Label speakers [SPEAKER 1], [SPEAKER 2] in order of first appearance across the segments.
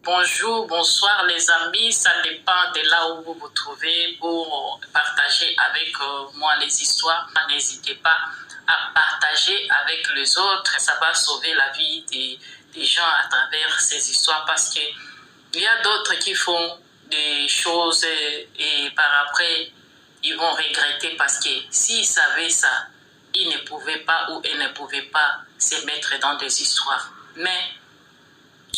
[SPEAKER 1] Bonjour, bonsoir les amis, ça dépend de là où vous vous trouvez pour partager avec moi les histoires. N'hésitez pas à partager avec les autres, ça va sauver la vie des gens à travers ces histoires parce que il y a d'autres qui font des choses et par après ils vont regretter parce que s'ils savaient ça, ils ne pouvaient pas ou elles ne pouvaient pas se mettre dans des histoires. Mais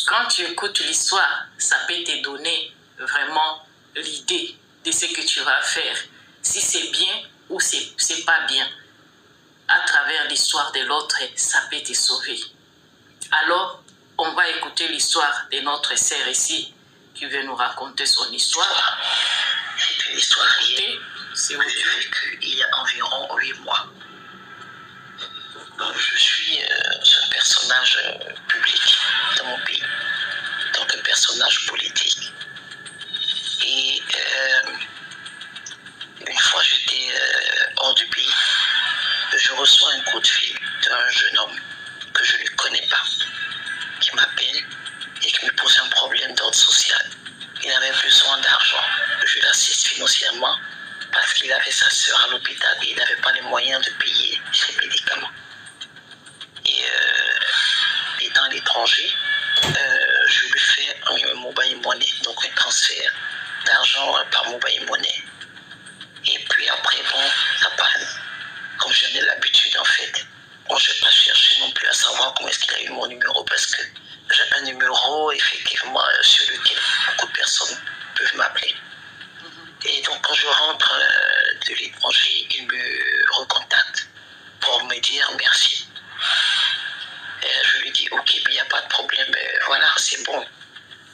[SPEAKER 1] quand tu écoutes l'histoire, ça peut te donner vraiment l'idée de ce que tu vas faire. Si c'est bien ou c'est pas bien. À travers l'histoire de l'autre, ça peut te sauver. Alors, on va écouter l'histoire de notre sœur ici, qui veut nous raconter son histoire.
[SPEAKER 2] C'est une histoire réelle que j'ai vécue il y a environ 8 mois. Je suis un personnage public dans mon pays, donc un personnage politique. Et une fois j'étais hors du pays, je reçois un coup de fil d'un jeune homme que je ne connais pas, qui m'appelle et qui me pose un problème d'ordre social. Il avait besoin d'argent. Je l'assiste financièrement parce qu'il avait sa soeur à l'hôpital et il n'avait pas les moyens de payer ses médicaments. Et dans l'étranger, je lui fais un mobile money, donc un transfert d'argent par mobile money. Et puis après, bon, ça panne. Comme j'en ai l'habitude en fait. Bon, je ne vais pas chercher non plus à savoir comment est-ce qu'il a eu mon numéro parce que j'ai un numéro effectivement sur lequel beaucoup de personnes peuvent m'appeler. Et donc quand je rentre de l'étranger, il me recontacte pour me dire merci. Et je lui dis ok, il n'y a pas de problème, voilà, c'est bon.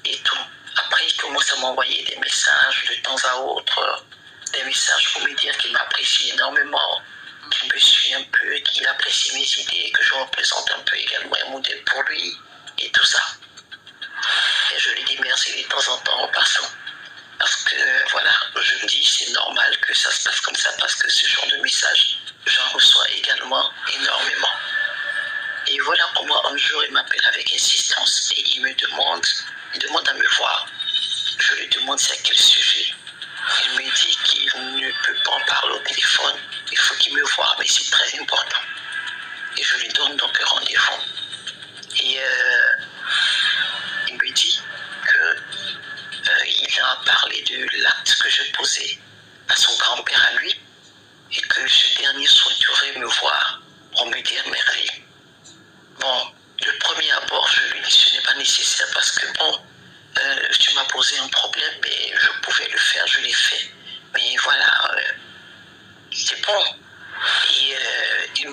[SPEAKER 2] Et tout. Après, il commence à m'envoyer des messages de temps à autre, des messages pour me dire qu'il m'apprécie énormément, qu'il me suit un peu, qu'il apprécie mes idées, que je représente un peu également un modèle pour lui, et tout ça. Et je lui dis merci de temps en temps en passant. Parce que voilà, je me dis c'est normal que ça se passe comme ça parce que ce genre de messages, j'en reçois également énormément. Et voilà comment un jour il m'appelle avec insistance et il demande à me voir. Je lui demande c'est à quel sujet. Il me dit qu'il ne peut pas en parler au téléphone, il faut qu'il me voie, mais c'est très important. Et je lui donne donc un rendez-vous. Et il me dit qu'il a parlé de l'acte que je posais à son grand-père à lui et que ce dernier souhaiterait me voir pour me dire merci. Bon, le premier abord, je lui dis ce n'est pas nécessaire parce que bon, tu m'as posé un problème, mais je pouvais le faire, je l'ai fait. Mais voilà, c'est bon. Et il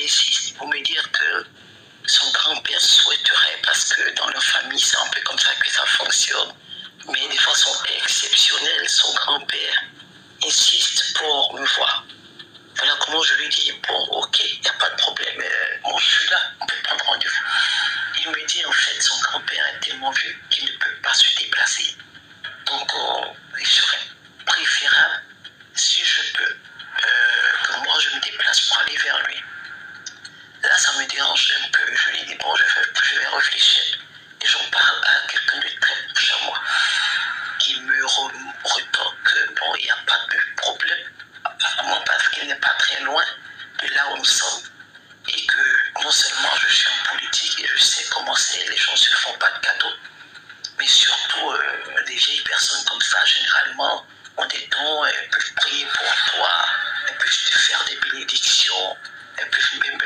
[SPEAKER 2] insiste pour me dire que son grand-père souhaiterait, parce que dans leur famille, c'est un peu comme ça que ça fonctionne, mais de façon exceptionnelle, son grand-père insiste pour me voir. Voilà comment je lui dis, bon, ok, il n'y a pas de problème, bon, je suis là, on peut prendre rendez-vous. Il me dit, en fait, son grand-père est tellement vieux qu'il ne peut pas se déplacer. Donc, il serait préférable, si je peux, que moi je me déplace pour aller vers lui. Là, ça me dérange un peu. Je lui dis, bon, je vais réfléchir. Et j'en parle à quelqu'un de très proche à moi, qui me retorque que, bon, il n'y a pas de problème, apparemment parce qu'il n'est pas très loin de là où nous sommes. Et que non seulement je suis en politique et je sais comment c'est, les gens ne se font pas de cadeaux, mais surtout, des vieilles personnes comme ça, généralement, ont des dons, elles peuvent prier pour toi, elles peuvent te faire des bénédictions, elles peuvent même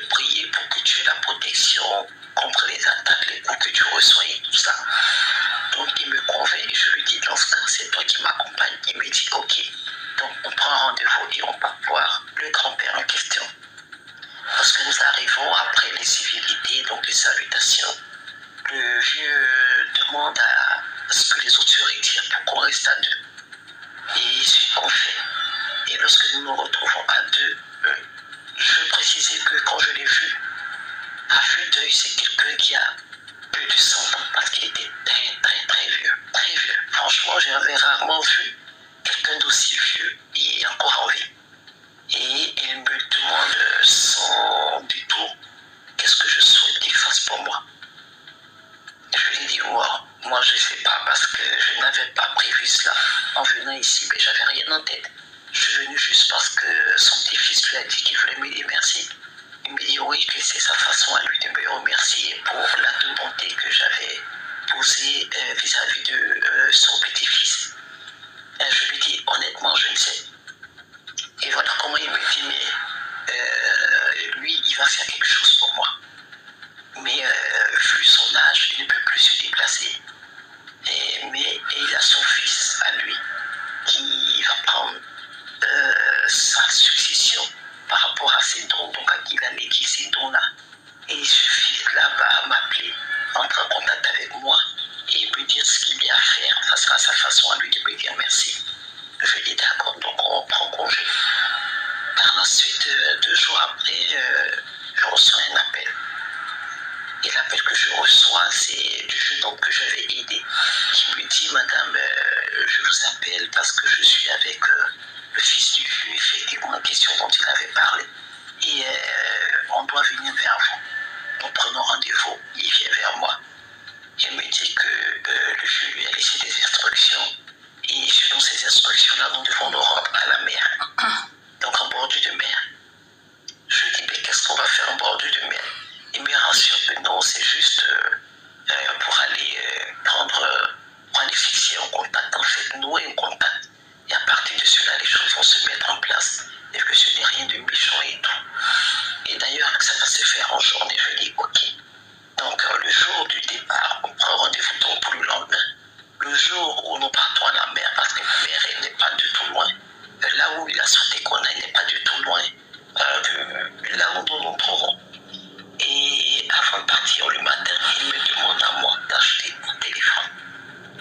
[SPEAKER 2] prier pour que tu aies la protection contre les attaques, les coups que tu reçois et tout ça. Donc il me convainc et je lui dis, dans ce cas, c'est toi qui m'accompagne. Il me dit, ok, donc on prend rendez-vous et on va voir le grand-père en question. Lorsque nous arrivons après les civilités, donc les salutations, le vieux demande à ce que les autres se retirent pour qu'on reste à deux. Et c'est ce qu'on fait. Et lorsque nous nous retrouvons à deux, je veux préciser que quand je l'ai vu, à vue d'œil, c'est quelqu'un qui a plus de 100 ans parce qu'il était très très très vieux. Très vieux. Franchement, j'avais rarement vu quelqu'un d'aussi vieux et encore en vie. Et il me demande sans du tout qu'est-ce que je souhaite qu'il fasse pour moi. Je lui dis moi je ne sais pas parce que je n'avais pas prévu cela. En venant ici, mais j'avais rien en tête. Je suis venu juste parce que son petit-fils lui a dit qu'il voulait me dire merci. Il me dit oui, que c'est sa façon à lui de me remercier pour l'acte de bonté que j'avais posé vis-à-vis de son petit-fils. Je lui dis honnêtement, je ne sais. Et voilà comment il me dit, mais lui, il va faire quelque chose pour moi. Mais vu son âge, il ne peut plus se déplacer. Mais il a son fils à lui qui va prendre sa succession par rapport à ses dons. Donc il a légué ces dons-là. Et ce fils-là va m'appeler, entrer en contact avec moi et me dire ce qu'il y a à faire. Ça sera sa façon à lui de me dire merci. Je dis d'accord, donc on prend congé. Par la suite, 2 jours après, je reçois un appel. Et l'appel que je reçois, c'est du jeune homme que j'avais aidé, qui me dit, madame, je vous appelle parce que je suis avec le fils du vieux, effectivement, la question dont il avait parlé. Et on doit venir vers vous. Nous prenons rendez-vous, il vient vers moi. Il me dit que le vieux lui a laissé des instructions. Et selon ces instructions-là, nous devons nous rendre à la mer. Donc en bordure de mer. Je lui dis, mais qu'est-ce qu'on va faire en bordure de mer? Il me rassure que non, c'est juste pour aller prendre les fixer en contact, en fait, nouer un contact. Et à partir de cela, les choses vont se mettre en place. Et que ce n'est rien de méchant et tout. Et d'ailleurs, ça va se faire en journée. Je dis, ok. Donc le jour du départ, on prend rendez-vous donc pour le lendemain. Le jour où nous partons à la mer, parce que la mer, elle n'est pas du tout loin. Là où il a souhaité qu'on aille n'est pas du tout loin de là où nous nous trouvons. Et avant de partir le matin, il me demande à moi d'acheter un téléphone.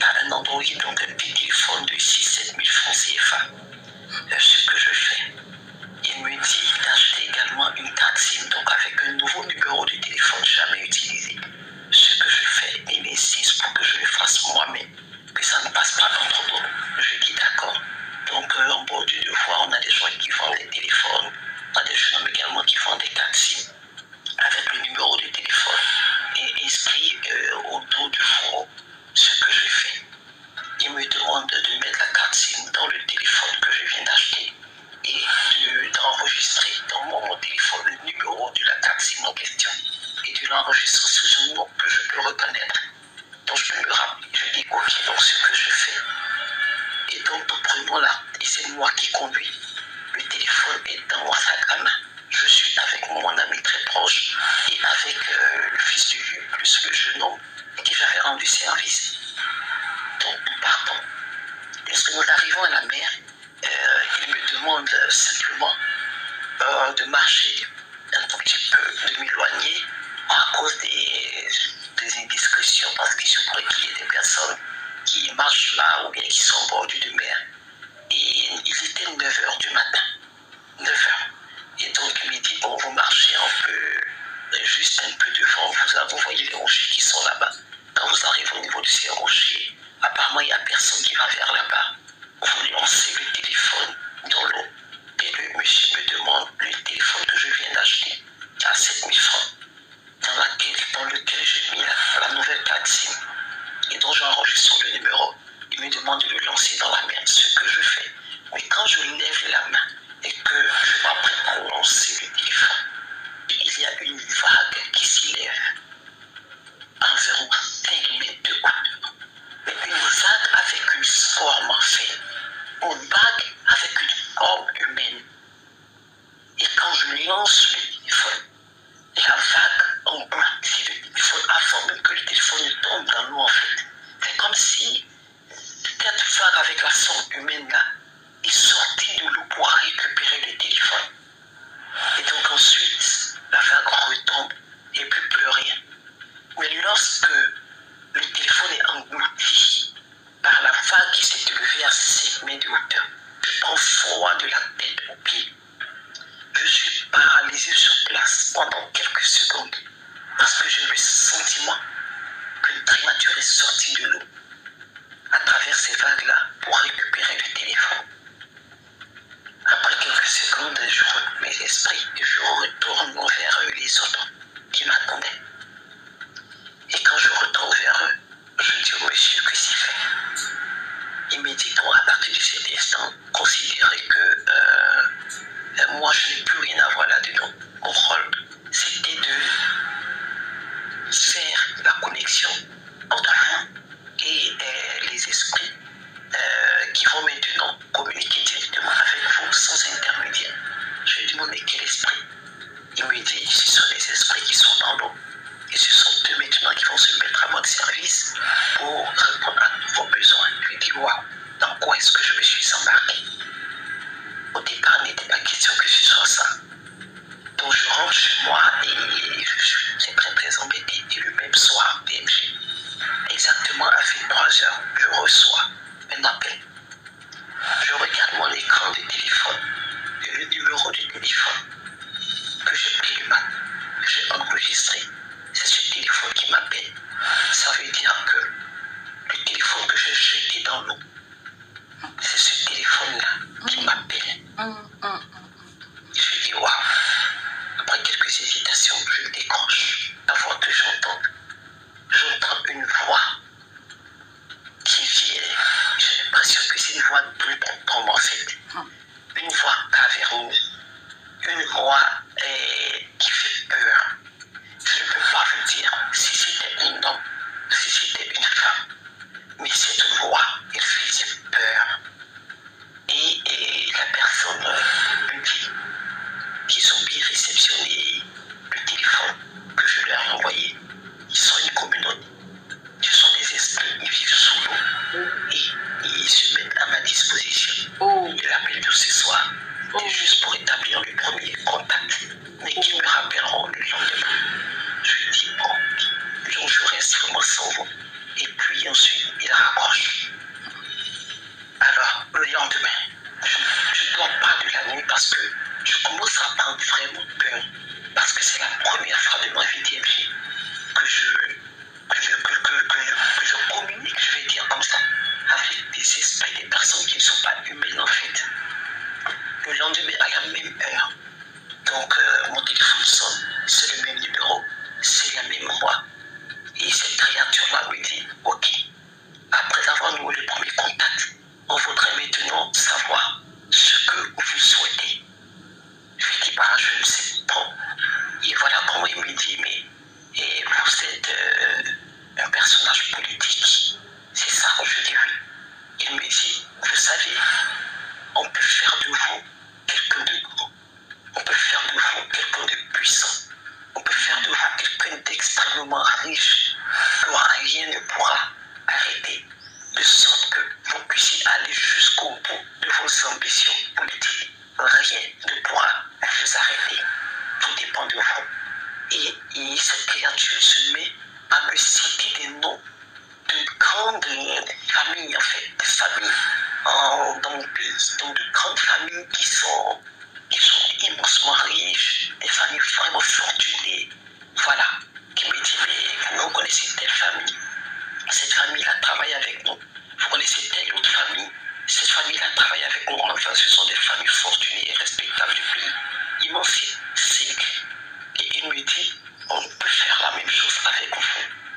[SPEAKER 2] À un Android, donc un petit téléphone de 6-7 000 francs CFA. Ce que je fais. Il me dit d'acheter également une carte SIM, donc avec un nouveau numéro de téléphone jamais utilisé. Ce que je fais, il insiste pour que je le fasse moi-même, que ça ne passe pas d'entre nous. Je dis d'accord. Donc en bordure de voie, on a des gens qui vendent des téléphones, on a des jeunes hommes également qui vendent des cartes SIM avec le numéro de téléphone et inscrit autour du fourreau. Ce que je fais, il me demande de mettre la carte SIM dans le téléphone que je viens d'acheter et d'enregistrer dans mon téléphone le numéro de la carte SIM en question et de l'enregistrer sous un nom que je peux reconnaître. Donc je me rappelle, je dis ok, donc ce que je fais. Et donc nous prenons là, et c'est moi qui conduis. Le téléphone est dans mon sac à main. Je suis avec mon ami très proche et avec le fils du vieux, plus le jeune homme qui j'avais rendu service. Donc nous partons. Lorsque nous arrivons à la mer, il me demande simplement de marcher un tout petit peu, de m'éloigner à cause des indiscrétions, parce qu'il se pourrait qu'il y ait des personnes qui marchent là ou bien qui sont au bord de mer. Et il était 9h du matin. 9h. Et donc il me dit, bon, vous marchez un peu, juste un peu devant, vous voyez les rochers qui sont là-bas. Quand vous arrivez au niveau de ces rochers, apparemment il n'y a personne qui va vers là-bas. Vous lancez le téléphone dans l'eau. Et le monsieur me demande le téléphone que je viens d'acheter à 7 000 francs, dans lequel j'ai mis la nouvelle carte SIM et dont j'enregistre le numéro. Il me demande de le lancer dans la mer, ce que je fais. Mais quand je lève la main et que je m'apprête à lancer le téléphone, il y a une vague qui s'y lève, environ 5 mètres de hauteur. Mais une vague avec une forme en fait, une vague avec une forme humaine. Et quand je lance le téléphone, la vague engloutit le téléphone avant même que le téléphone ne tombe dans l'eau en fait. C'est comme si cette vague avec la forme humaine là est sortie de l'eau pour récupérer le téléphone. Et donc ensuite, la vague retombe et plus rien. Mais lorsque le téléphone est englouti par la vague qui s'est élevée à 7 mètres de hauteur, je prends froid de la tête aux pieds. Je suis paralysé sur place pendant quelques secondes parce que j'ai le sentiment qu'une créature est sortie de l'eau à travers ces vagues-là pour récupérer le téléphone. Après quelques secondes, je remets mes esprits et je retourne vers les autres qui m'attendaient. Et quand je retourne vers eux, je dis Effectivement, à 23 heures, je reçois un appel. Je regarde mon écran de téléphone et le numéro du téléphone que j'ai pris le matin, que j'ai enregistré. C'est ce téléphone qui m'appelle. Ça veut dire que le téléphone que j'ai jeté dans l'eau, c'est ce téléphone-là qui m'appelle. Je dis waouh. Après quelques hésitations, je décroche. La voix que j'entends une voix qui vient. J'ai l'impression que c'est une voix d'ombre en fait. Une voix caverneuse. Une voix qui fait peur. Je ne peux pas vous dire si c'était un homme, si c'était une femme. Mais cette voix, elle faisait peur. Et la personne me dit qu'ils ont bien réceptionné le téléphone que je leur ai envoyé. Ils sont une communauté. Ce sont des esprits, ils vivent sous l'eau et ils se mettent à ma disposition. Ils l'appellent tous ce soir. C'est juste pour établir le premier contact, mais qui me rappelleront le lendemain. Je lui dis bon, donc je reste vraiment sans vous. Et puis ensuite, il raccroche. Alors, le lendemain, je ne dors pas de la nuit parce que je commence à prendre vraiment peur. Parce que c'est la première fois de ma vie DMG que je communique, je vais dire comme ça, avec des esprits, des personnes qui ne sont pas humaines en fait. Le lendemain, à la même heure, donc mon téléphone sonne, c'est le même numéro, c'est la même voix. Et cette créature-là me dit, ok, après avoir noué le premier contact, on voudrait maintenant savoir ce que vous souhaitez. Je lui dis, bah, je ne sais pas. Et voilà comment il me dit, mais vous êtes un personnage politique. C'est ça, je dis oui. Il me dit, vous savez, on peut faire de vous quelqu'un de grand. On peut faire de vous quelqu'un de puissant. On peut faire de vous quelqu'un d'extrêmement riche que rien ne pourra arrêter. De sorte que vous puissiez aller jusqu'au bout de vos ambitions politiques. Rien ne pourra vous arrêter. Tout dépend de vous. Et cette créature se met à me citer des noms de grandes familles, en fait, des familles dans de grandes familles qui sont immensement riches, des familles vraiment fortunées. Voilà, qui me dit, mais vous connaissez telle famille, cette famille-là travaille avec nous. Vous connaissez telle autre famille, cette famille-là travaille avec nous. Enfin, ce sont des familles fortunées et respectables du pays. Il m'en cite 5. Et il me dit, on peut faire la même chose avec vous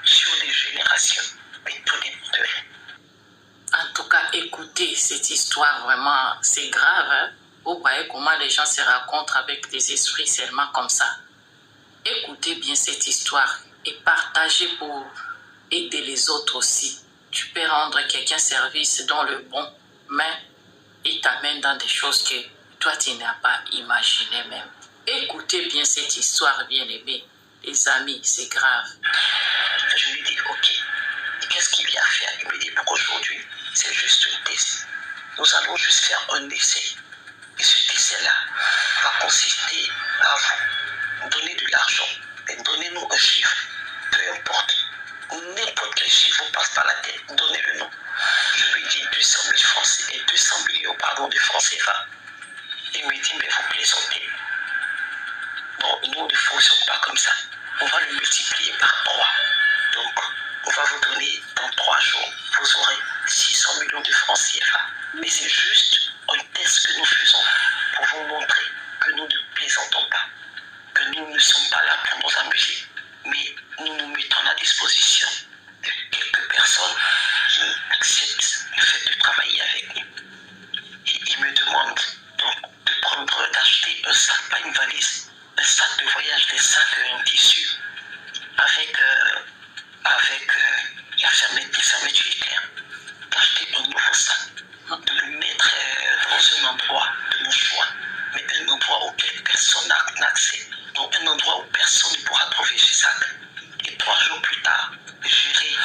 [SPEAKER 2] sur des générations, mais tout dépend de vous.
[SPEAKER 1] En tout cas, écoutez, cette histoire, vraiment, c'est grave. Hein? Vous voyez comment les gens se rencontrent avec des esprits seulement comme ça. Écoutez bien cette histoire et partagez pour aider les autres aussi. Tu peux rendre quelqu'un service dans le bon, mais il t'amène dans des choses que toi, tu n'as pas imaginé même. Écoutez bien cette histoire, bien-aimés. Les amis, c'est grave.
[SPEAKER 2] Je lui dis, ok, qu'est-ce qu'il y a à faire? Il me dit, pour aujourd'hui, c'est juste un test. Nous allons juste faire un essai. Et ce essai-là va consister à vous donner de l'argent. Et donnez-nous un chiffre, peu importe. N'importe quel chiffre vous passe par la tête, donnez le nom. Je lui dis 200 000 francs et 200 millions de francs CFA. Il me dit, mais vous plaisantez. Bon, nous ne fonctionnons pas comme ça. On va le multiplier par 3. Donc, on va vous donner dans 3 jours, vous aurez 600 millions de francs CFA. Mais c'est juste un test que nous faisons pour vous montrer que nous ne plaisantons pas, que nous ne sommes pas là pour nous amuser, mais nous nous mettons à la disposition de quelques personnes qui acceptent le fait de travailler avec nous. Et ils me demandent donc d'acheter un sac, pas une valise, un sac de voyage, des sacs en tissu avec la fermeture éclair, d'acheter un nouveau sac, de le mettre dans un endroit de mon choix, mais un endroit auquel personne n'a accès, donc un endroit où personne ne pourra trouver ce sac. Et 3 jours plus tard, j'irai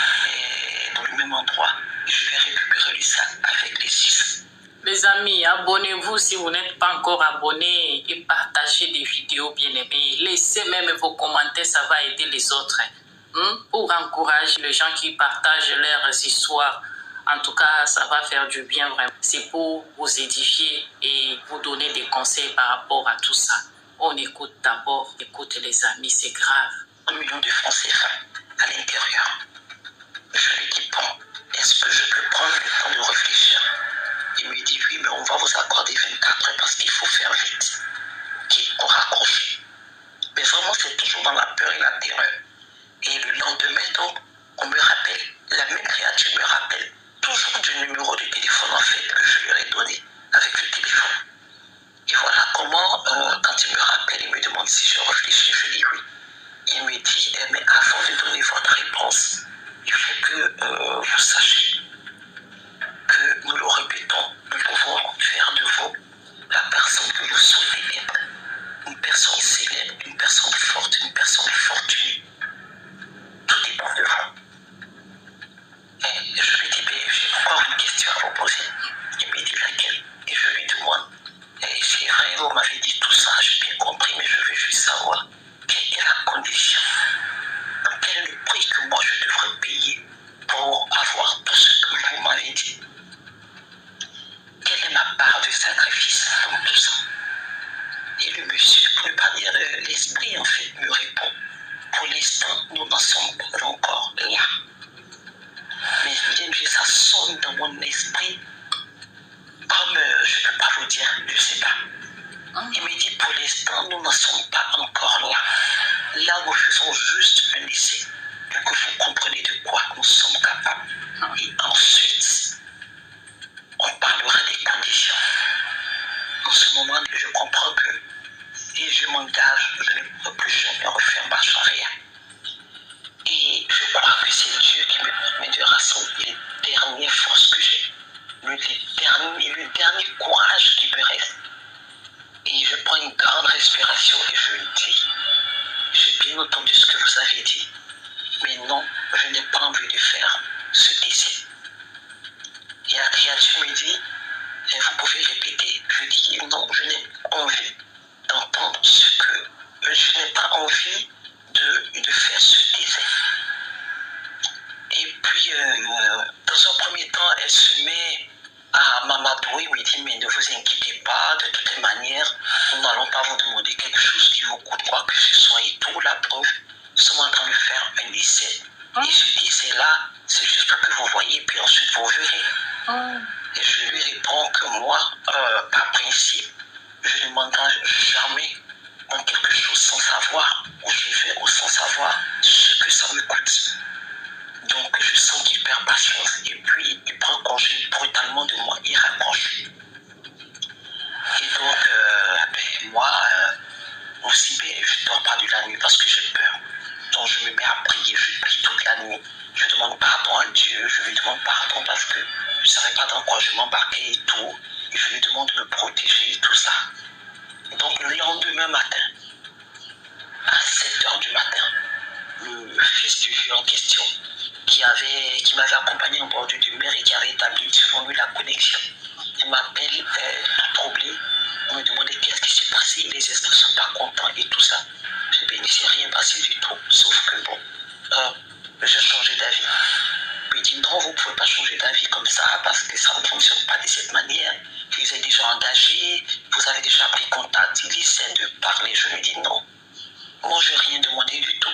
[SPEAKER 2] dans le même endroit, je vais récupérer le sac avec les 6.
[SPEAKER 1] Mes amis, abonnez-vous si vous n'êtes pas encore abonné et partagez des vidéos bien aimées. Laissez même vos commentaires, ça va aider les autres. pour encourager les gens qui partagent leurs histoires. En tout cas, ça va faire du bien vraiment. C'est pour vous édifier et vous donner des conseils par rapport à tout ça. On écoute d'abord, écoute les amis, c'est grave.
[SPEAKER 2] 1 million de francs CFA à l'intérieur. Je lui dis, bon, est-ce que je peux prendre le temps de réfléchir? Il me dit, oui, mais on va vous accorder 24 heures parce qu'il faut faire vite. Ok, on raccroche. Mais vraiment, c'est toujours dans la peur et la terreur. Et le lendemain, donc, on me rappelle, la même créature me rappelle toujours du numéro de téléphone en fait que je lui ai donné avec le téléphone. Et voilà comment, quand il me rappelle, il me demande si je réfléchis, je dis oui. Il me dit, mais avant de donner votre réponse, il faut que vous sachiez que nous le répétons, nous pouvons faire de vous la personne que vous souhaitez être. Une personne célèbre, une personne forte, une personne fortunée. Tout dépend de vous. Et je lui dis, j'ai encore une question à vous poser. Il me dit laquelle? Et je lui demande, c'est vrai, vous m'avez dit tout ça, j'ai bien compris, mais je veux juste savoir quelle est la condition, quel est le prix que moi je devrais payer pour avoir tout ce que vous m'avez dit. Quelle est ma part de sacrifice dans tout ça? Et le monsieur, pour ne pas dire l'esprit en fait, me répond, pour l'instant, nous n'en sommes pas encore là. Mais bien que ça sonne dans mon esprit, comme je ne peux pas vous dire, je ne sais pas. Il me dit, pour l'instant, nous n'en sommes pas encore là. Là, nous faisons juste un essai pour que vous compreniez de quoi nous sommes capables. Et ensuite, on parlera des conditions. En ce moment, je comprends que si je m'engage, je ne pourrai plus jamais refaire marche arrière. Et je crois que c'est Dieu qui me permet de rassembler les dernières forces que j'ai, le dernier courage qui me reste. Et je prends une grande respiration et je lui dis, j'ai bien entendu ce que vous avez dit, mais non, je n'ai pas envie de faire ce décès. Et la créature me dit, vous pouvez répéter. Je dis, non, je n'ai pas envie d'entendre ce que... Je n'ai pas envie de faire ce décès. Et puis, dans un premier temps, elle se met à m'amadouer, me dit, mais ne vous inquiétez pas, de toutes les manières, nous n'allons pas vous demander quelque chose qui vous coûte quoi que ce soit et tout. La preuve, nous sommes en train de faire un essai. Et ce décès-là, c'est juste pour que vous voyez, puis ensuite vous verrez. Et je lui réponds que moi, par principe, je ne m'engage jamais dans quelque chose sans savoir où je vais ou sans savoir ce que ça me coûte. Donc je sens qu'il perd patience et puis il prend congé brutalement de moi, il raccroche. Et donc moi aussi je ne dors pas de la nuit parce que j'ai peur. Donc je me mets à prier, je prie toute la nuit. Je demande pardon à Dieu, je lui demande pardon parce que je ne savais pas dans quoi je m'embarquais et tout. Et je lui demande de me protéger et tout ça. Donc le lendemain matin, à 7h du matin, le fils du vieux en question, qui m'avait accompagné en bordure de mer et qui avait établi selon lui la connexion, il m'appelle tout troublé. On me demandait qu'est-ce qui s'est passé, les esprits ne sont pas contents et tout ça. Je dis, il ne s'est rien passé du tout, sauf que bon, j'ai changé d'avis. Il dit, non, vous ne pouvez pas changer d'avis comme ça parce que ça ne fonctionne pas de cette manière. Je les ai déjà engagés, vous avez déjà pris contact, il essaie de parler. Je lui dis non, moi je n'ai rien demandé du tout.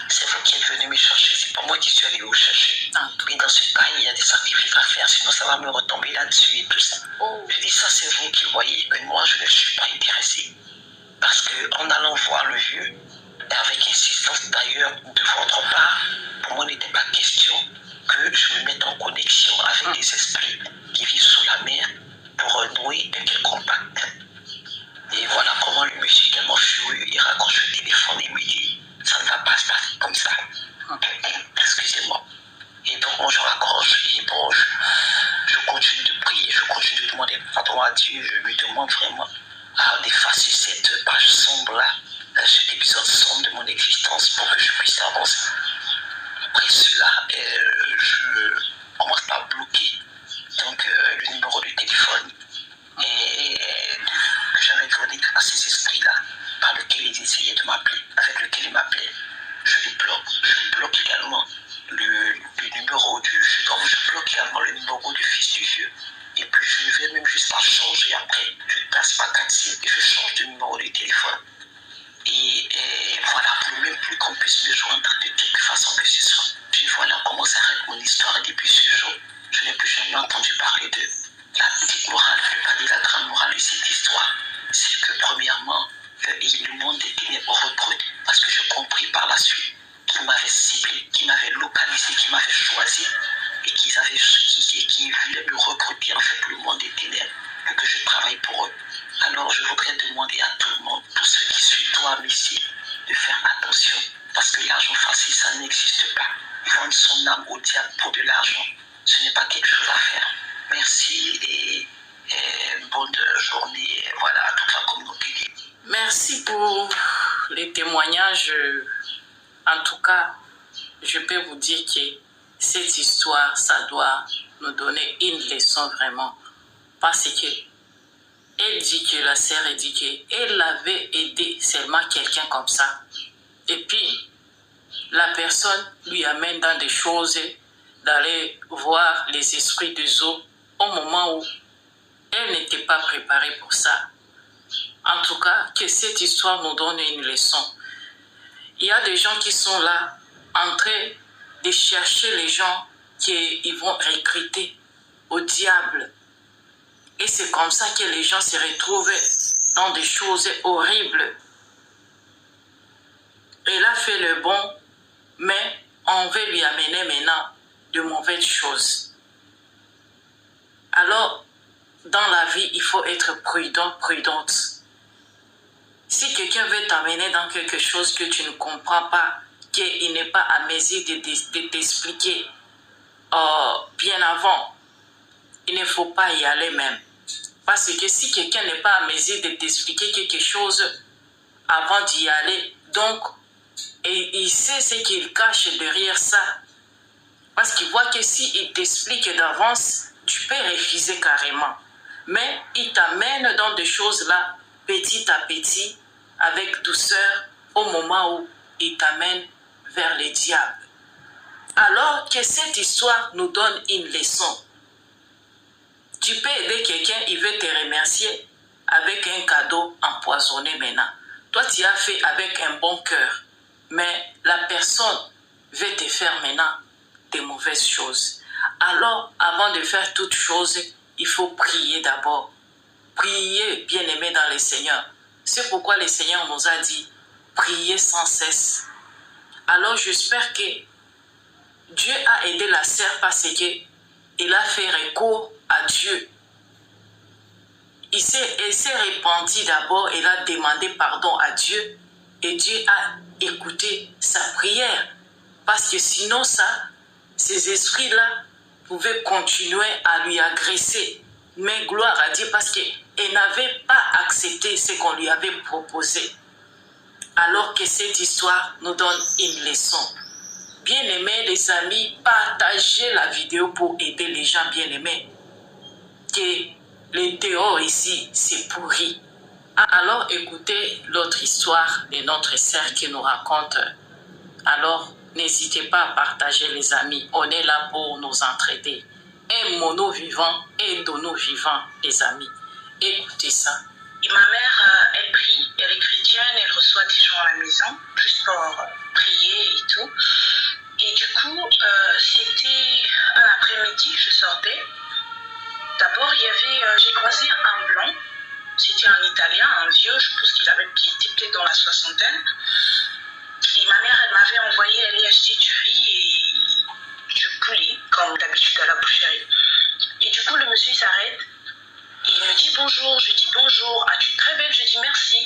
[SPEAKER 2] C'est vous qui êtes venu me chercher, c'est pas moi qui suis allé vous chercher. Mais dans ce cas, il y a des sacrifices à faire, sinon ça va me retomber là-dessus et tout ça. Je dis, ça c'est vous qui voyez, mais moi je ne suis pas intéressé. Parce qu'en allant voir le vieux, et avec insistance d'ailleurs de votre part, pour moi il n'était pas question que je me mette en connexion avec des esprits qui vivent sous la mer pour nouer un quelconque pacte. Et voilà comment le monsieur est tellement furieux, il raccroche le téléphone et me dit, ça ne va pas se passer comme ça. Excusez-moi. Et donc moi je raccroche et bon, je continue de prier, je continue de demander pardon à Dieu, je lui demande vraiment d'effacer cette page sombre là, cet épisode sombre de mon existence pour que je puisse avancer. Après cela, je commence à bloquer donc, le numéro de téléphone et que j'avais donné à ces esprits-là par lequel ils essayaient de m'appeler, avec lequel ils m'appelaient. Je les bloque, je bloque. Donc je bloque également le numéro du fils du vieux. Et puis je vais même juste à changer après. Je passe ma carte SIM et je change de numéro de téléphone. Et voilà, pour même plus qu'on puisse me joindre de quelque façon que ce soit. Puis voilà comment s'arrête mon histoire depuis ce jour. Je n'ai plus jamais entendu parler de la petite morale, je ne vais pas dire la grande morale de cette histoire. C'est que premièrement, le monde des ténèbres recrute. Parce que j'ai compris par la suite qu'ils m'avaient ciblé, qu'ils m'avaient localisé, qu'ils m'avaient choisi et qu'ils voulaient me recruter en fait pour le monde des ténèbres, que je travaille pour eux. Alors je voudrais demander à tout le monde, pour ceux qui suivent toi, Messie, de faire attention. Parce que l'argent facile, ça n'existe pas. Vendre son âme au diable pour de l'argent, ce n'est pas quelque chose à faire. Merci et bonne journée voilà, à toute la communauté.
[SPEAKER 1] Merci pour les témoignages. En tout cas, je peux vous dire que cette histoire, ça doit nous donner une leçon vraiment. Parce que elle dit que la sœur a dit qu'elle avait aidé seulement quelqu'un comme ça. Et puis, la personne lui amène dans des choses d'aller voir les esprits des eaux au moment où elle n'était pas préparée pour ça. En tout cas, que cette histoire nous donne une leçon. Il y a des gens qui sont là en train de chercher les gens qu'ils vont recruter au diable. Et c'est comme ça que les gens se retrouvent dans des choses horribles. Elle a fait le bon, mais on veut lui amener maintenant de mauvaises choses. Alors, dans la vie, il faut être prudent, prudente. Si quelqu'un veut t'amener dans quelque chose que tu ne comprends pas, qu'il n'est pas à mesure de t'expliquer bien avant, il ne faut pas y aller même. Parce que si quelqu'un n'est pas à mesure de t'expliquer quelque chose avant d'y aller, donc, et il sait ce qu'il cache derrière ça. Parce qu'il voit que s'il t'explique d'avance, tu peux refuser carrément. Mais il t'amène dans des choses là, petit à petit, avec douceur, au moment où il t'amène vers le diable. Alors que cette histoire nous donne une leçon. Tu peux aider quelqu'un, il veut te remercier avec un cadeau empoisonné maintenant. Toi, tu as fait avec un bon cœur, mais la personne veut te faire maintenant des mauvaises choses. Alors, avant de faire toutes choses, il faut prier d'abord. Prier, bien-aimé dans le Seigneur. C'est pourquoi le Seigneur nous a dit, priez sans cesse. Alors, j'espère que Dieu a aidé la sœur parce qu'il a fait recours à Dieu. Elle s'est repenti d'abord, elle a demandé pardon à Dieu et Dieu a écouté sa prière. Parce que sinon ces esprits-là pouvaient continuer à lui agresser. Mais gloire à Dieu parce qu'elle n'avait pas accepté ce qu'on lui avait proposé. Alors que cette histoire nous donne une leçon. Bien-aimés les amis, partagez la vidéo pour aider les gens bien-aimés. Que le dehors ici, c'est pourri. Alors écoutez l'autre histoire de notre sœur qui nous raconte. Alors n'hésitez pas à partager les amis. On est là pour nous entraider. Aimons-nous vivants, aidons-nous vivants les amis. Écoutez ça.
[SPEAKER 3] Et ma mère, elle prie, elle est chrétienne, elle reçoit des gens à la maison, juste pour prier et tout. Et du coup, c'était un après-midi, je sortais. D'abord, j'ai croisé un blanc, c'était un Italien, un vieux, je pense qu'il était peut-être dans la soixantaine. Et ma mère, elle m'avait envoyé aller acheter du riz et du poulet, comme d'habitude à la boucherie. Et du coup, le monsieur, il s'arrête. Il me dit bonjour, je dis bonjour, ah tu es très belle, je dis merci.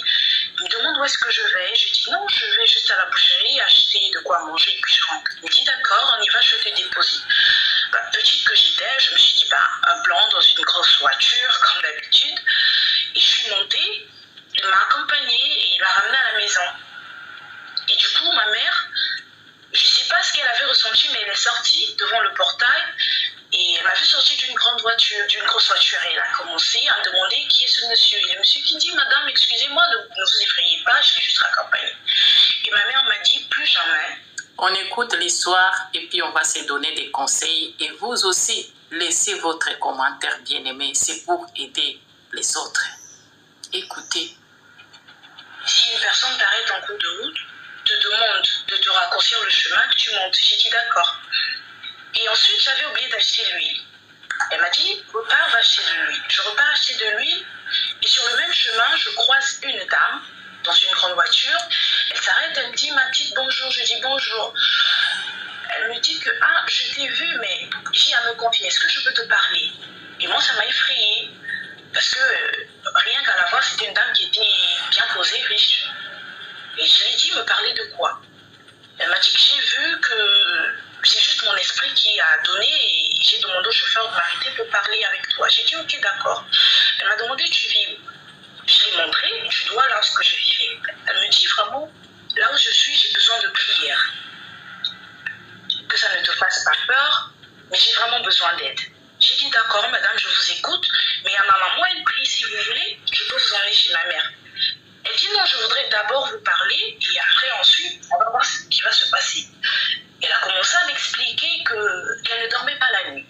[SPEAKER 3] Il me demande où est-ce que je vais, je dis non, je vais juste à la boucherie acheter de quoi manger et puis je rentre. Il me dit d'accord, on y va, je vais te déposer. Petite que j'étais, je me suis dit un blanc dans une grosse voiture comme d'habitude. Et je suis montée, il m'a accompagnée et il m'a ramenée à la maison. Et du coup ma mère, je ne sais pas ce qu'elle avait ressenti, mais elle est sortie devant le portail. Et elle m'a vu sortir d'une grosse voiture et elle a commencé à me demander qui est ce monsieur. Et le monsieur qui dit, madame, excusez-moi, ne vous effrayez pas, je vais juste raccompagner. Et ma mère m'a dit, plus jamais,
[SPEAKER 1] On écoute l'histoire et puis on va se donner des conseils. Et vous aussi, laissez votre commentaire bien-aimé. C'est pour aider les autres. Écoutez.
[SPEAKER 3] Si une personne t'arrête en cours de route, te demande de te raccourcir le chemin, que tu montes. J'ai dit d'accord. Et ensuite, j'avais oublié d'acheter l'huile. Elle m'a dit, repars, va acheter de l'huile. Je repars acheter de l'huile et sur le même chemin, je croise une dame dans une grande voiture. Elle s'arrête, elle me dit, ma petite, bonjour. Je dis bonjour. Elle me dit que, ah, je t'ai vu, mais j'ai à me confier. Est-ce que je peux te parler? Et moi, ça m'a effrayée. Parce que rien qu'à la voir, c'était une dame qui était bien posée, riche. Et je lui ai dit, me parler de quoi? Elle m'a dit que j'ai vu que c'est juste mon esprit qui a donné et j'ai demandé au chauffeur de m'arrêter pour parler avec toi. J'ai dit, ok, d'accord. Elle m'a demandé, tu vis où? Je lui ai montré du doigt là ce que je vivais. Elle me dit, vraiment, là où je suis, j'ai besoin de prière. Que ça ne te fasse pas peur, mais j'ai vraiment besoin d'aide. J'ai dit, d'accord, madame, je vous écoute, mais à ma maman, elle prie, si vous voulez, je peux vous emmener chez ma mère. Elle dit, non, je voudrais d'abord vous parler, et après, ensuite, on va voir ce qui va se passer. Elle a commencé à m'expliquer qu'elle ne dormait pas la nuit.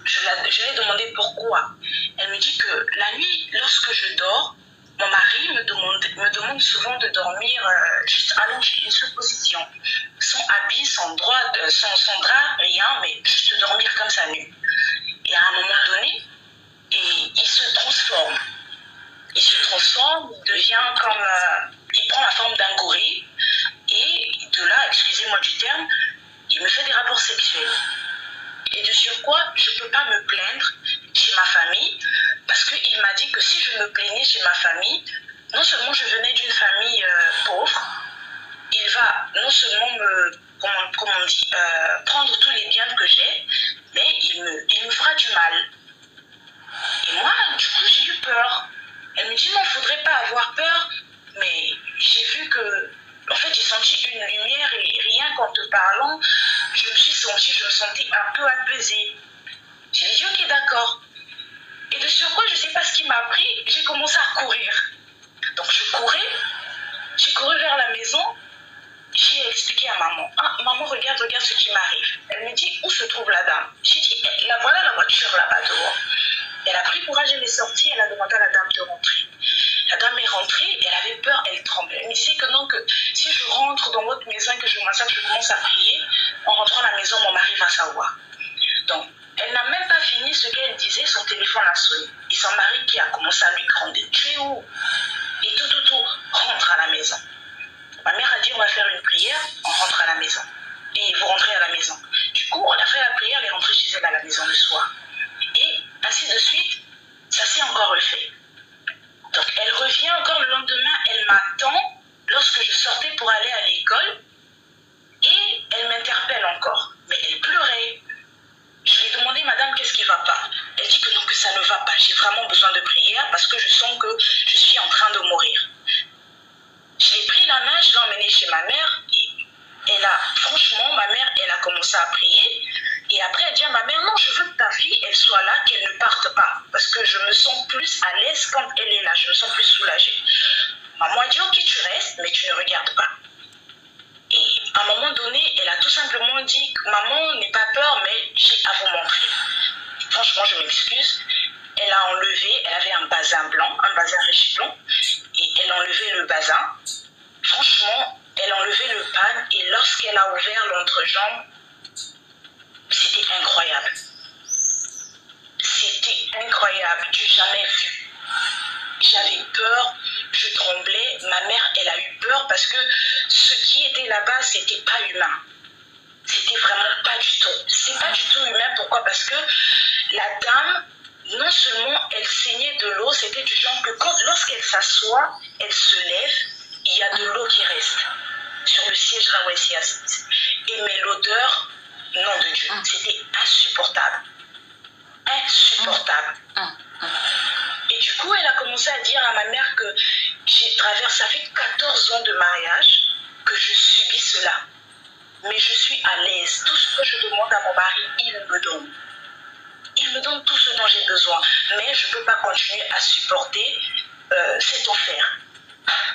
[SPEAKER 3] Je lui ai demandé pourquoi. Elle me dit que la nuit, lorsque je dors, mon mari me demande souvent de dormir juste allongé, une seule position, sans habit, sans drap, rien, mais juste dormir comme ça nu. Et à un moment donné, il se transforme. Il se transforme, il devient comme... il prend la forme d'un gorille. Et de là, excusez-moi du terme, il me fait des rapports sexuels. Et de surcroît, je ne peux pas me plaindre chez ma famille parce qu'il m'a dit que si je me plaignais chez ma famille, non seulement je venais d'une famille pauvre, il va non seulement me, comment on dit, prendre tous les biens que j'ai, mais il me fera du mal. Et moi, du coup, j'ai eu peur. Elle me dit non, il ne faudrait pas avoir peur, mais j'ai vu que, en fait, j'ai senti une lumière et rien qu'en te parlant, je me sentais un peu apaisée. J'ai dit ok, d'accord. Et de surcroît, je ne sais pas ce qui m'a pris, j'ai commencé à courir. Donc j'ai couru vers la maison, j'ai expliqué à maman. Ah, maman, regarde ce qui m'arrive. Elle me dit, où se trouve la dame? J'ai dit, voilà la voiture là-bas dehors. Elle a pris courage, elle est sortie, elle a demandé à la dame de rentrer. La dame est rentrée, elle avait peur, elle tremblait. Elle me disait que non, que si je rentre dans votre maison et que je commence à prier, en rentrant à la maison, mon mari va savoir. Donc, elle n'a même pas fini ce qu'elle disait, son téléphone a sonné. Et son mari qui a commencé à lui gronder. Tu es où? Et tout, rentre à la maison. Ma mère a dit, on va faire une prière, on rentre à la maison. Et vous rentrez à la maison. Du coup, on a fait la prière, elle est rentrée chez elle à la maison le soir. Et ainsi de suite, ça s'est encore refait. Donc, elle revient encore le lendemain, elle m'attend lorsque je sortais pour aller à l'école. Et elle m'interpelle encore. Mais elle pleurait. Je lui ai demandé, madame, qu'est-ce qui ne va pas? Elle dit que non, que ça ne va pas. J'ai vraiment besoin de prière parce que je sens que je suis en train de mourir. J'ai pris la main, je l'ai emmenée chez ma mère. Et franchement, ma mère, elle a commencé à prier. Et après, elle dit à ma mère, non, je veux que ta fille, elle soit là, qu'elle ne parte pas. Parce que je me sens plus à l'aise quand elle est là. Je me sens plus soulagée. Maman a dit, ok, tu restes, mais tu ne regardes pas. Et à un moment donné, elle a tout simplement dit, maman, n'aie pas peur, mais j'ai à vous montrer. Franchement, je m'excuse. Elle a enlevé, elle avait un bazin blanc, un bazin riche blanc. Et elle a enlevé le bazin. Franchement, elle a enlevé le pan et lorsqu'elle a ouvert l'entrejambe, c'était incroyable. C'était incroyable, du jamais vu. J'avais peur, je tremblais. Ma mère, elle a eu peur parce que ce qui était là-bas, c'était pas humain. C'était vraiment pas du tout. C'est pas du tout humain. Pourquoi? Parce que la dame, non seulement elle saignait de l'eau, c'était du genre que lorsqu'elle s'assoit, elle se lève, il y a de l'eau qui reste sur le siège là où elle s'est assise. Et mais l'odeur, nom de Dieu, c'était insupportable. Insupportable. Et du coup, elle a commencé à dire à ma mère que ça fait 14 ans de mariage que je subis cela. Mais je suis à l'aise. Tout ce que je demande à mon mari, il me donne. Il me donne tout ce dont j'ai besoin. Mais je ne peux pas continuer à supporter cet enfer.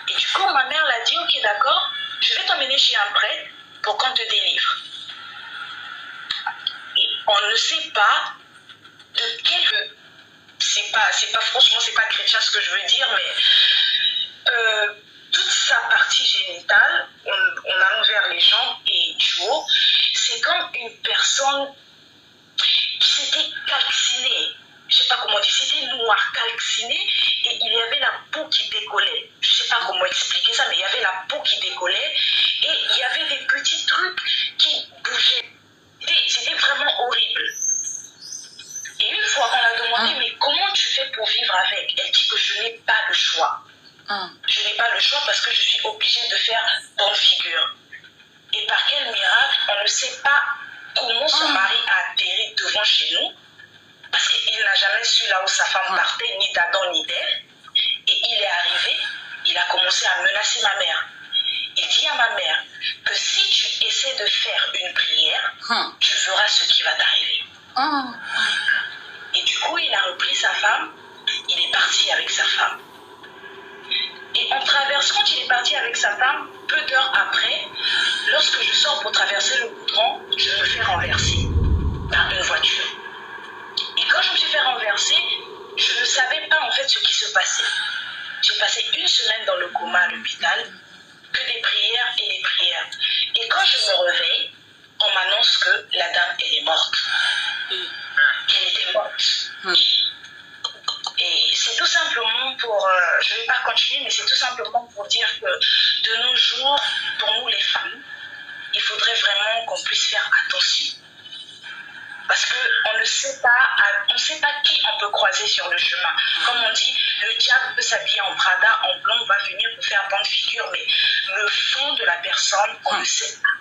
[SPEAKER 3] Et du coup, ma mère l'a dit, ok, d'accord, je vais t'emmener chez un prêtre pour qu'on te délivre. Et on ne sait pas de quel... C'est pas franchement, c'est pas chrétien ce que je veux dire, mais toute sa partie génitale, on allonge vers les jambes et du haut, c'est comme une personne qui s'était calcinée. Je sais pas comment dire, c'était noir, calciné, et il y avait la peau qui décollait. Je sais pas comment expliquer ça, mais il y avait la peau qui décollait, et il y avait des petits trucs qui bougeaient. C'était vraiment horrible. Et une fois, on a demandé, mais comment tu fais pour vivre avec? Elle dit que je n'ai pas le choix. Je n'ai pas le choix parce que je suis obligée de faire bonne figure. Et par quel miracle, on ne sait pas comment son mari a atterri devant chez nous, parce qu'il n'a jamais su là où sa femme partait, ni d'Adam ni d'Ève. Et il est arrivé, il a commencé à menacer ma mère. Il dit à ma mère que si tu essaies de faire une prière, tu verras ce qui va t'arriver. Et du coup, il a repris sa femme, il est parti avec sa femme. Et on traverse, quand il est parti avec sa femme, peu d'heures après, lorsque je sors pour traverser le goudron, je me fais renverser par une voiture. Et quand je me suis fait renverser, je ne savais pas en fait ce qui se passait. J'ai passé une semaine dans le coma à l'hôpital, que des prières et des prières. Et quand je me réveille, on m'annonce que la dame, elle est morte. Qu'elle était morte. Et c'est tout simplement pour, je ne vais pas continuer, mais c'est tout simplement pour dire que de nos jours, pour nous les femmes, il faudrait vraiment qu'on puisse faire attention. Parce qu'on ne sait pas qui on peut croiser sur le chemin. Comme on dit, le diable peut s'habiller en Prada, en blond, va venir pour faire bonne figure, mais le fond de la personne, on ne sait pas.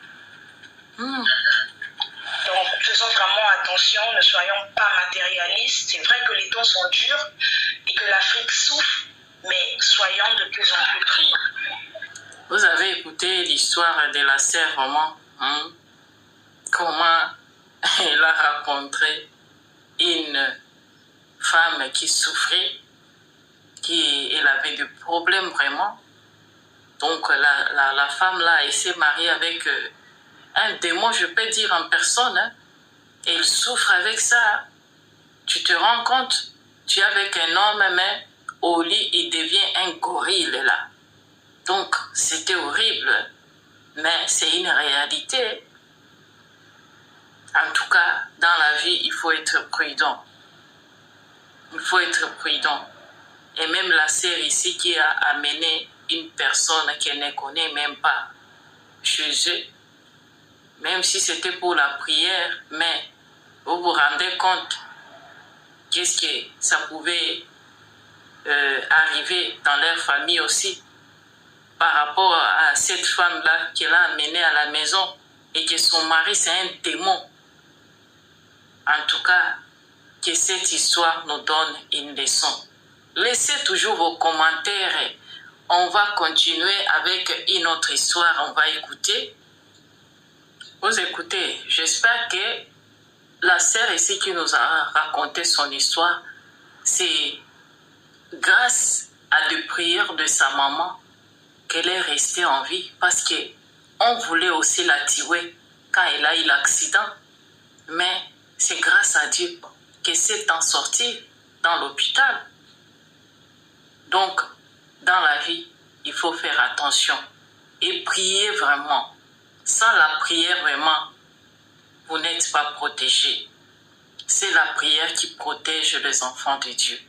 [SPEAKER 3] Donc, faisons vraiment attention, ne soyons pas matérialistes. C'est vrai que les temps sont durs et que l'Afrique souffre, mais soyons de plus en plus prudents.
[SPEAKER 1] Vous avez écouté l'histoire de la sœur Roman, comment elle a rencontré une femme qui souffrait, elle avait des problèmes vraiment. Donc la femme là, elle s'est mariée avec un démon, je peux dire en personne, et elle souffre avec ça. Tu te rends compte, tu es avec un homme, mais au lit, il devient un gorille là. Donc c'était horrible, mais c'est une réalité. En tout cas, dans la vie, il faut être prudent. Il faut être prudent. Et même la sœur ici qui a amené une personne qu'elle ne connaît même pas chez eux, même si c'était pour la prière, mais vous vous rendez compte qu'est-ce que ça pouvait arriver dans leur famille aussi par rapport à cette femme-là qu'elle a amenée à la maison et que son mari c'est un démon. En tout cas, que cette histoire nous donne une leçon. Laissez toujours vos commentaires. On va continuer avec une autre histoire. On va écouter. Vous écoutez. J'espère que la sœur ici qui nous a raconté son histoire, c'est grâce à des prières de sa maman qu'elle est restée en vie. Parce qu'on voulait aussi la tuer quand elle a eu l'accident. Mais c'est grâce à Dieu qu'elle s'est en sortie dans l'hôpital. Donc, dans la vie, il faut faire attention et prier vraiment. Sans la prière, vraiment, vous n'êtes pas protégé. C'est la prière qui protège les enfants de Dieu.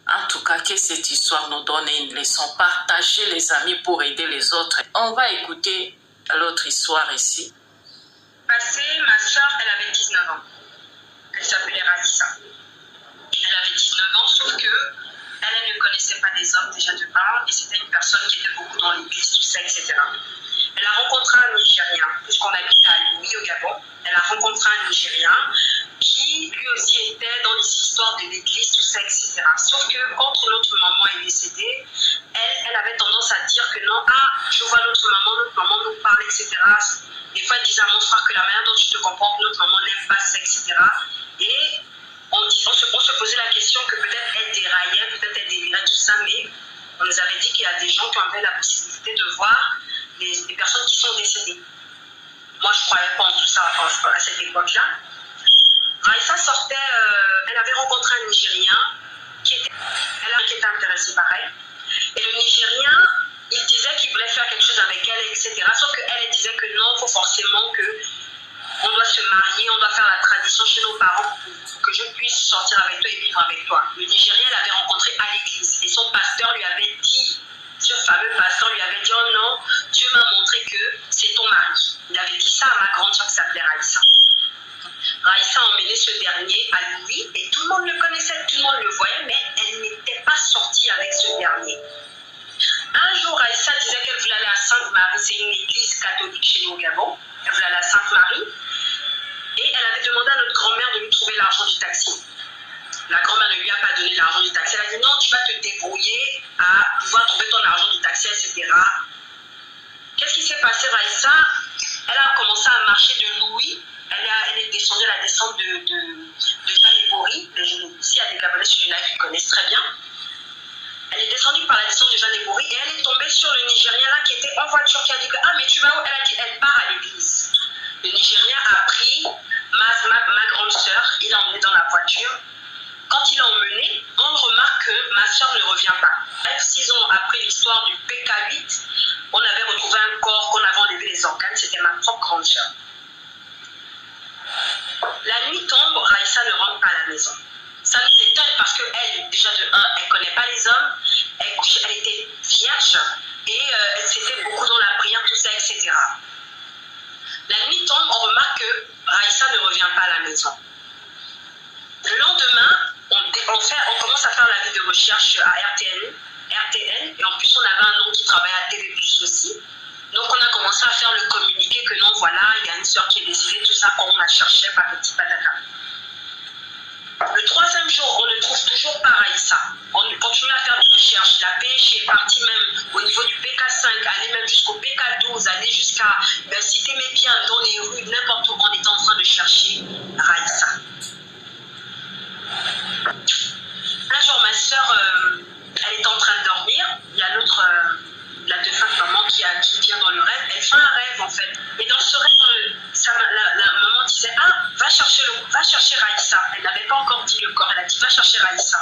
[SPEAKER 1] En tout cas, que cette histoire nous donne une leçon. Partagez les amis pour aider les autres. On va écouter l'autre histoire ici.
[SPEAKER 3] Ma soeur, elle avait 19 ans. Elle s'appelait Radissa. Elle avait 19 ans, sauf que elle ne connaissait pas les hommes déjà de base, et c'était une personne qui était beaucoup dans l'église, tout ça, etc. Elle a rencontré un Nigérien, puisqu'on habite à Lomé au Gabon. Elle a rencontré un Nigérien qui lui aussi était dans les histoires de l'église, tout ça, etc. Sauf que quand notre maman est décédée, elle avait tendance à dire que non, je vois notre maman nous parle, etc. Des fois, elle disait à mon frère que la manière dont tu te comportes, notre maman n'aime pas ça, etc. Et on se posait la question que peut-être elle déraillait, peut-être elle délirait, tout ça, mais on nous avait dit qu'il y a des gens qui avaient la possibilité de voir les personnes qui sont décédées. à cette époque-là. Raïssa sortait, elle avait rencontré un Nigérien qui était intéressé par elle. Et le Nigérien, il disait qu'il voulait faire quelque chose avec elle, etc. Sauf qu'elle, elle disait que non, il faut forcément qu'on doit se marier, on doit faire la tradition chez nos parents pour que je puisse sortir avec toi et vivre avec toi. Le Nigérien l'avait rencontré à l'église et son pasteur lui avait dit, ce fameux pasteur lui avait dit, oh non, Dieu m'a montré que c'est ton mari. Il avait dit ça à ma grande soeur qui s'appelait Raïssa. Raïssa a emmené ce dernier à Louis et tout le monde le connaissait, tout le monde le voyait, mais elle n'était pas sortie avec ce dernier. Un jour, Raïssa disait qu'elle voulait aller à Sainte-Marie, c'est une église catholique chez nous au Gabon. Elle voulait aller à Sainte-Marie et elle avait demandé à notre grand-mère de lui trouver l'argent du taxi. La grand-mère ne lui a pas donné l'argent du taxi. Elle a dit non, tu vas te débrouiller à pouvoir trouver ton argent du taxi, etc. Qu'est-ce qui s'est passé, Raïssa? Elle a commencé à marcher de Louis. Elle est descendue à la descente de Jeanne Ebori. Ici, il y a des Gabonais sur l'île qui connaissent très bien. Elle est descendue par la descente de Jeanne Ebori et elle est tombée sur le Nigérien là qui était en voiture, qui a dit que ah mais tu vas où? Elle a dit elle part à l'église. Le Nigérien a pris ma grande sœur, il l'a emmenée dans la voiture. Quand il l'a emmenée, on remarque que ma sœur ne revient pas. 6 ans après l'histoire du PK8, on avait retrouvé un corps qu'on avait enlevé les organes, c'était ma propre grande sœur. La nuit tombe, Raïssa ne rentre pas à la maison. Ça nous étonne parce qu'elle, déjà de 1, elle ne connaît pas les hommes, elle était vierge et elle s'était beaucoup dans la prière, tout ça, etc. La nuit tombe, on remarque que Raïssa ne revient pas à la maison. Le lendemain, on commence à faire la vie de recherche à RTN, et en plus on avait un nom qui travaillait à TV Plus aussi. Donc on a commencé à faire le communiqué que non, voilà, il y a une soeur qui est décédée, tout ça, on la cherchait, patati patata. Le 3e jour, on ne trouve toujours pas Raïssa. On continue à faire des recherches. La PH est partie même au niveau du PK5, aller même jusqu'au PK12, aller jusqu'à Cité Mébian, dans les rues, n'importe où, on est en train de chercher Raïssa. Un jour, ma soeur, elle est en train de dormir. Il y a l'autre, la défunte maman qui vient dans le rêve. Elle fait un rêve en fait. Et dans ce rêve, la maman disait ah, va chercher Raïssa. Elle n'avait pas encore dit le corps. Elle a dit va chercher Raïssa.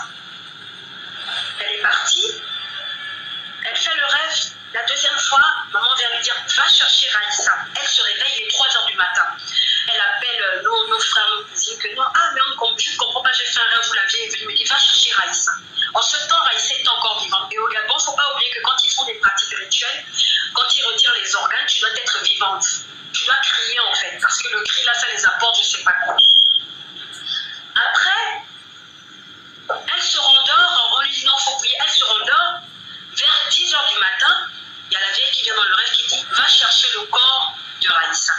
[SPEAKER 3] Elle est partie. Elle fait le rêve. La 2e fois, maman vient lui dire va chercher Raïssa. Elle se réveille, il est 3h du matin. Elle appelle nos frères, nos cousines que non, ah mais je ne comprends pas, j'ai fait un rêve, vous l'aviez vu, il me dit va chercher Raïssa. En ce temps, Raïssa est encore vivante. Et au Gabon, il ne faut pas oublier que quand ils font des pratiques rituelles, quand ils retirent les organes, tu dois être vivante. Tu dois crier en fait, parce que le cri là, ça les apporte, je ne sais pas quoi. Après, elle se rendort, on lui dit non, il faut prier, elle se rendort. Vers 10h du matin, il y a la vieille qui vient dans le rêve qui dit va chercher le corps de Raïssa.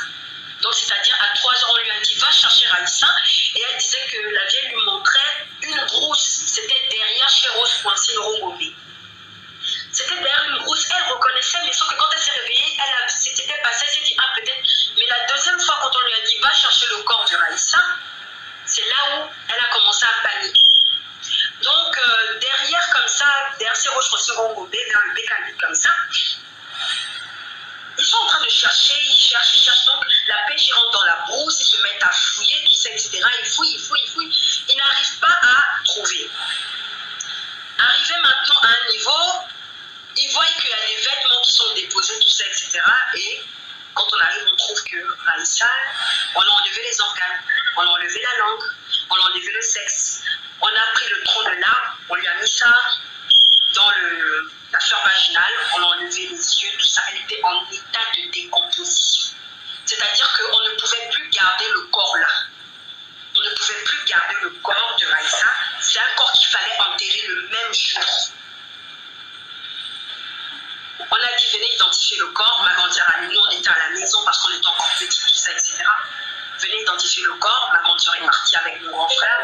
[SPEAKER 3] Donc c'est-à-dire à 3h on lui a dit va chercher Raïssa et elle disait que la vieille lui montrait une brousse, c'était derrière chez Rose Francine Rongomé. C'était derrière une brousse, elle reconnaissait, mais sauf que quand elle s'est réveillée, c'était passé, elle s'est dit ah peut-être, mais la 2e fois quand on lui a dit va chercher le corps de Raïssa, c'est là où elle a commencé à paniquer. Donc derrière comme ça, derrière ces Rose Francine Rongomé, vers le PK8 comme ça, ils sont en train de chercher, ils cherchent. Donc la pêche rentre dans la brousse, ils se mettent à fouiller, tout ça, etc. Ils fouillent. Ils n'arrivent pas à trouver. Arrivé maintenant à un niveau, ils voient qu'il y a des vêtements qui sont déposés, tout ça, etc. Et quand on arrive, on trouve que Raïssa, on a enlevé les organes, on a enlevé la langue, on a enlevé le sexe. On a pris le tronc de l'arbre, on lui a mis ça dans la fleur vaginale, on a enlevé les yeux, tout ça, elle était en état de décomposition. C'est-à-dire qu'on ne pouvait plus garder le corps là. On ne pouvait plus garder le corps de Raïssa. C'est un corps qu'il fallait enterrer le même jour. On a dit venez identifier le corps. Ma grande sœur, nous on était à la maison parce qu'on était encore petits, tout ça, etc. Venez identifier le corps. Ma grande sœur est partie avec mon grand frère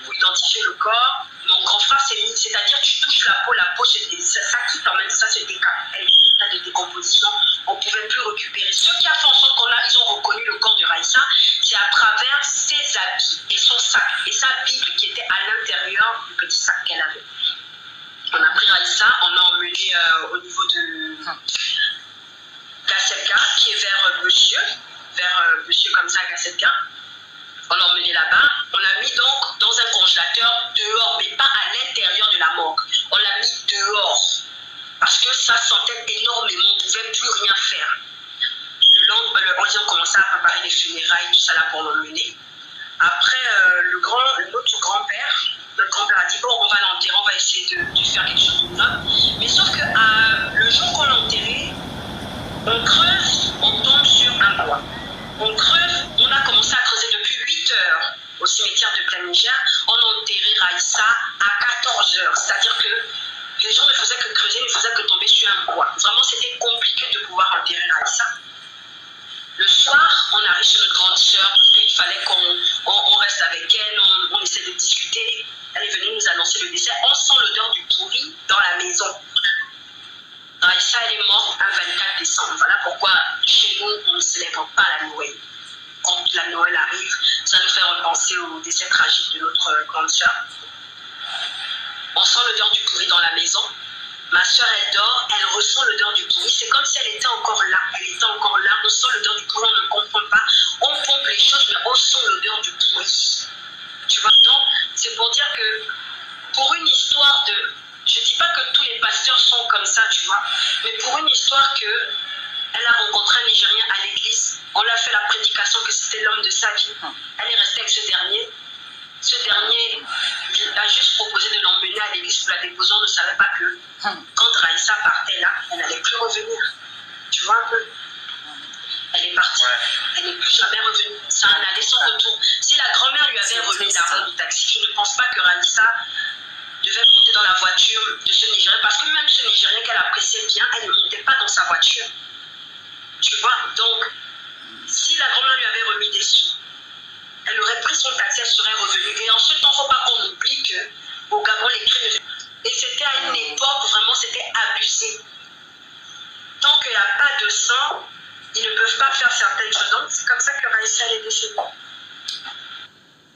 [SPEAKER 3] pour identifier le corps. Mon grand frère, c'est-à-dire tu touches la peau, ça quitte en même temps, ça se décale. Elle est en état de décomposition, on ne pouvait plus récupérer. Ce qui a fait en sorte ils ont reconnu le corps de Raïssa, c'est à travers ses habits et son sac, et sa Bible qui était à l'intérieur du petit sac qu'elle avait. On a pris Raïssa, on l'a emmené au niveau de Gasseka, qui est vers Monsieur. vers monsieur comme ça, Gassetka. On l'a emmené là-bas. On l'a mis donc dans un congélateur dehors, mais pas à l'intérieur de la morgue. On l'a mis dehors. Parce que ça sentait énormément, on ne pouvait plus rien faire. On commençait à préparer les funérailles, tout ça là pour l'emmener. Après, notre grand-père a dit, bon, on va l'enterrer, on va essayer de faire quelque chose de grave. Mais sauf que le jour qu'on l'enterrait, on creuse, on tombe sur un bois. On creuse, on a commencé à creuser depuis 8 heures au cimetière de Plein-Niger. On a enterré Raïssa à 14 heures. C'est-à-dire que les gens ne faisaient que creuser, ne faisaient que tomber sur un bois. Vraiment, c'était compliqué de pouvoir enterrer Raïssa. Le soir, on arrive chez notre grande sœur, il fallait qu'on reste avec elle, on essaie de discuter. Elle est venue nous annoncer le décès. On sent l'odeur du pourri dans la maison. Raïssa, elle est morte un 24 décembre. Voilà pourquoi chez nous, on ne célèbre pas la Noël. Quand la Noël arrive, ça nous fait repenser au décès tragique de notre grande sœur. On sent l'odeur du pourri dans la maison. Ma soeur, elle dort, elle ressent l'odeur du pourri. C'est comme si elle était encore là. Elle était encore là. On sent l'odeur du pourri, on ne comprend pas. On pompe les choses, mais on sent l'odeur du pourri. Tu vois, donc, c'est pour dire que pour une histoire de... Je ne dis pas que tous les pasteurs sont comme ça, tu vois. Mais pour une histoire qu'elle a rencontré un Nigérien à l'église, on lui a fait la prédication que c'était l'homme de sa vie. Elle est restée avec ce dernier. Ce dernier a juste proposé de l'emmener à l'église pour la déposer. On ne savait pas que quand Raïssa partait là, elle n'allait plus revenir. Tu vois un peu? Elle est partie. Elle n'est plus jamais revenue. Ça en allait sans retour. Si la grand-mère lui avait remis l'argent du taxi, je ne pense pas que Raïssa devait monter dans la voiture de ce Nigérien. Parce que même ce Nigérien qu'elle appréciait bien, elle ne montait pas dans sa voiture. Tu vois? Donc, si la grand-mère lui avait remis des sous, elle aurait pris son taxi, elle serait revenue. Et en ce temps, il ne faut pas qu'on oublie qu'au Gabon, les crimes... Et c'était à une époque, vraiment, c'était abusé. Tant qu'il n'y a pas de sang, ils ne peuvent pas faire certaines choses. Donc, c'est comme ça que Raïssa est décédée.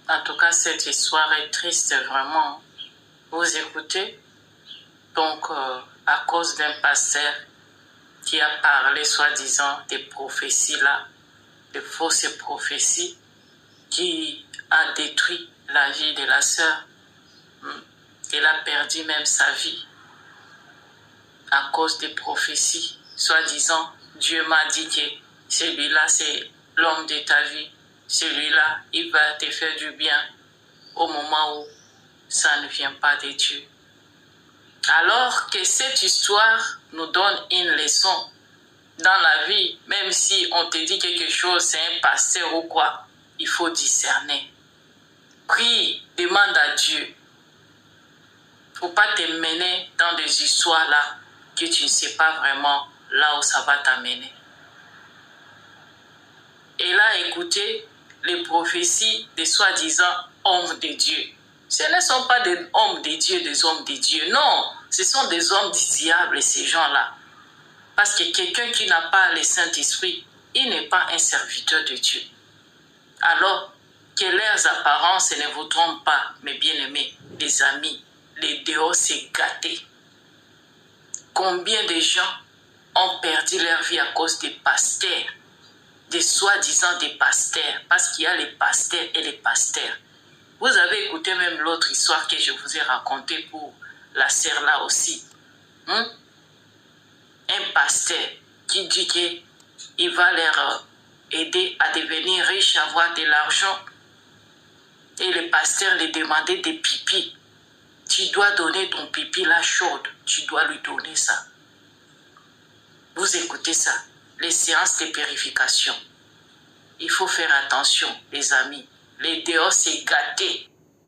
[SPEAKER 1] En tout cas, cette histoire est triste, vraiment. Vous écoutez? Donc, à cause d'un pasteur qui a parlé, soi-disant, des prophéties là, de fausses prophéties, qui a détruit la vie de la sœur. Elle a perdu même sa vie à cause des prophéties. Soi-disant, Dieu m'a dit que celui-là, c'est l'homme de ta vie. Celui-là, il va te faire du bien au moment où ça ne vient pas de Dieu. Alors que cette histoire nous donne une leçon dans la vie, même si on te dit quelque chose, c'est un pasteur ou quoi, il faut discerner. Prie, demande à Dieu. Il ne faut pas te mener dans des histoires là que tu ne sais pas vraiment là où ça va t'amener. Et là, écoutez les prophéties des soi-disant hommes de Dieu. Ce ne sont pas des hommes de Dieu, des hommes de Dieu. Non, ce sont des hommes du diable, ces gens-là. Parce que quelqu'un qui n'a pas le Saint-Esprit, il n'est pas un serviteur de Dieu. Alors, que leurs apparences ne vous trompent pas, mes bien-aimés, les amis, les dehors c'est gâté. Combien de gens ont perdu leur vie à cause des pasteurs, des soi-disant des pasteurs, parce qu'il y a les pasteurs et les pasteurs. Vous avez écouté même l'autre histoire que je vous ai racontée pour la sœur là aussi. Un pasteur qui dit qu'il va leur aider à devenir riches, avoir de l'argent. Et le pasteur lui demandait des pipis. Tu dois donner ton pipi là chaude. Tu dois lui donner ça. Vous écoutez ça. Les séances de purification. Il faut faire attention, les amis. Les dehors, c'est gâté.